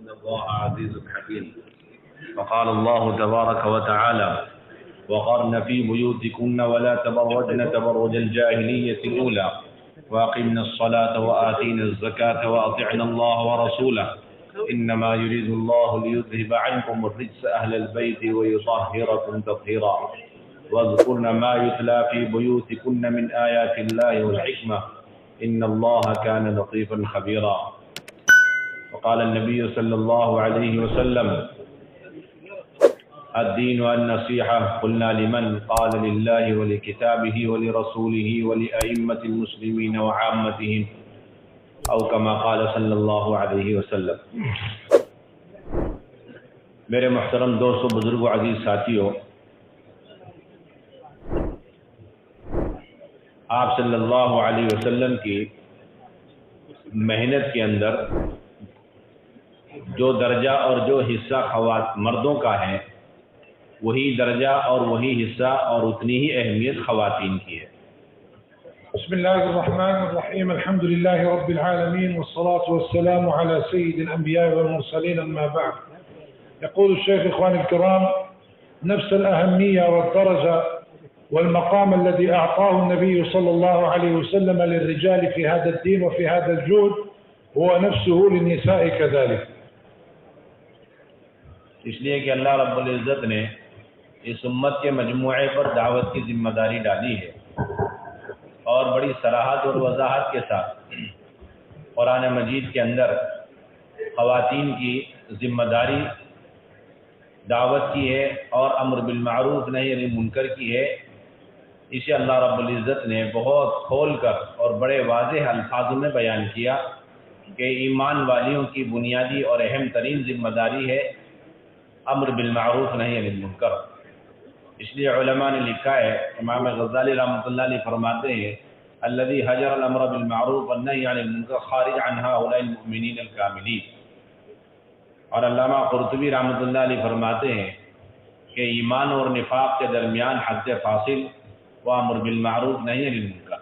إن الله عزيز حكيم. وقال الله تبارك وتعالى: وقرن في بيوتكن ولا تبرجن تبرج الجاهلية الأولى وأقمنا الصلاة وآتينا الزكاة وأطعنا الله ورسوله إنما يريد الله ليذهب عنكم الرجس أهل البيت ويطهركم تطهيرا واذكرن ما يتلى في بيوتكن من آيات الله والحكمة إن الله كان لطيفا خبيرا. وقال النبي صلى الله عليه وسلم: الدين النصيحة. قلنا لمن؟ قال لله ولكتابه ولرسوله ولأئمة المسلمين وعامتهم أو كما قال صلی اللہ علیہ وسلم۔ मेरे मोहतरम दोस्तों, बुजुर्गों, अजीज साथियों, आप सल्लल्लाहु अलैहि वसल्लम की मेहनत के अंदर जो दर्जा और जो हिस्सा मर्दों का है, वही दर्जा और वही हिस्सा और उतनी ही अहमियत ख़वातीन की है। बिस्मिल्लाहिर्रहमानिर्रहीम, अल्हम्दुलिल्लाहि रब्बिल आलमीन वस्सलातु वस्सलामु अला सय्यिदिल अंबिया वल मुरसलीन, अम्मा बअद। यक़ूल शेख इख़वानी अल-किराम, नफ्स अल-अहम्मिया वद-दरजा वल-मक़ाम अल्लज़ी अअताहु अन-नबी सल्लल्लाहु अलैहि वसल्लम लिर-रिजाल फ़ी हाज़ा अद-दीन व फ़ी हाज़ा अल-जुहद हुवा नफ्सुहु लिन-निसाइ कज़ालिक। इसलिए कि अल्लाह रब्बुल इज़्ज़त ने इस उम्मत के मजमूए पर दावत की जिम्मेदारी डाली है और बड़ी सराहत और वजाहत के साथ कुरान मजीद के अंदर ख़वातीन की जिम्मेदारी दावत की है और अम्र बिल मारूफ नही अनिल मुनकर की है। इसे अल्लाह रब्बुल इज़्ज़त ने बहुत खोल कर और बड़े वाज़ेह अल्फाजों में बयान किया कि ईमान वालियों की बुनियादी और अहम तरीन जिम्मेदारी है अम्र बिल मारूफ नही अनिल मुनकर। इसलिए उलमा ने लिखा है, इमाम गज़ाली रहमतुल्लाह अलैह फरमाते हैं, अल्लज़ी हजर अल-अम्र बिल मारूफ व नही अनिल मुनकर खारिज अन हाउलाइल मुमिनीन अल-कामिलीन। और अल्लामा कुर्तुबी रहमतुल्लाह अलैह फरमाते हैं कि ईमान और निफाक के दरमियान हद फासिल व अम्र बिल मारूफ नही अनिल मुनकर।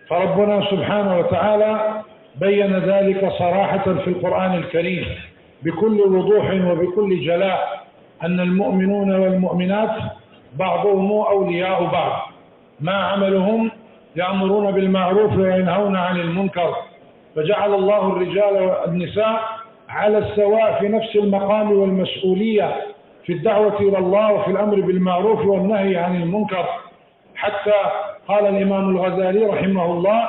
فربنا سبحانه وتعالى بين ذلك صراحة في القرآن الكريم بكل وضوح وبكل جلاء أن المؤمنون والمؤمنات بعضهم أولياء بعض، ما عملهم يأمرون بالمعروف وينهون عن المنكر، فجعل الله الرجال والنساء على السواء في نفس المقام والمسؤولية في الدعوة إلى الله وفي الأمر بالمعروف والنهي عن المنكر، حتى قال الإمام الغزالي رحمه الله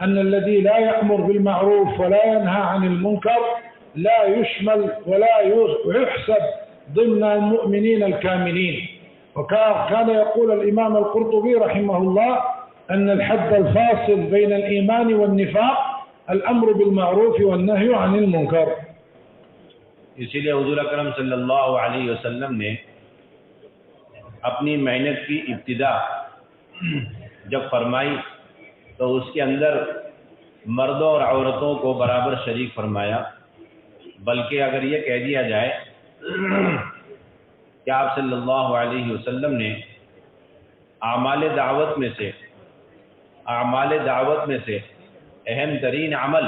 أن الذي لا يأمر بالمعروف ولا ينهى عن المنكر لا يشمل ولا يحسب ضمن المؤمنين الكاملين. وكان يقول الإمام القرطبي رحمه الله أن الحد الفاصل بين الإيمان والنفاق الأمر بالمعروف والنهي عن المنكر. इसीलिए हुज़ूर अकरम सल्लल्लाहु अलैहि वसल्लम ने अपनी मेहनत की इब्तिदा जब फरमाई तो उसके अंदर मर्दों और औरतों को बराबर शरीक फरमाया। बल्कि अगर ये कह दिया जाए कि आप सल्लल्लाहु अलैहि वसल्लम ने आमाल दावत में से अहम तरीन अमल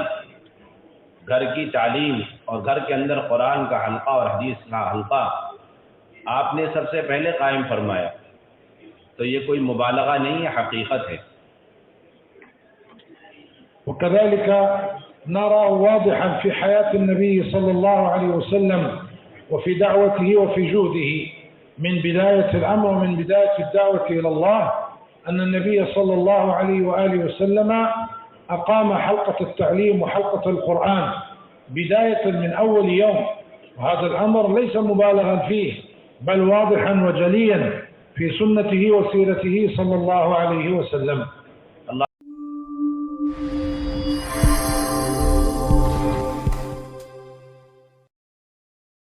घर की तालीम और घर के अंदर कुरान का हल्का और हदीस का हल्का आपने सबसे पहले कायम फरमाया, तो ये कोई मुबालगा नहीं है, हकीकत है। وكذلك نرى واضحا في حياة النبي صلى الله عليه وسلم وفي دعوته وفي جهده من بداية الأمر ومن بداية الدعوة إلى الله أن النبي صلى الله عليه وآله وسلم أقام حلقة التعليم وحلقة القرآن بداية من أول يوم، وهذا الأمر ليس مبالغا فيه بل واضحا وجليا في سنته وسيرته صلى الله عليه وسلم.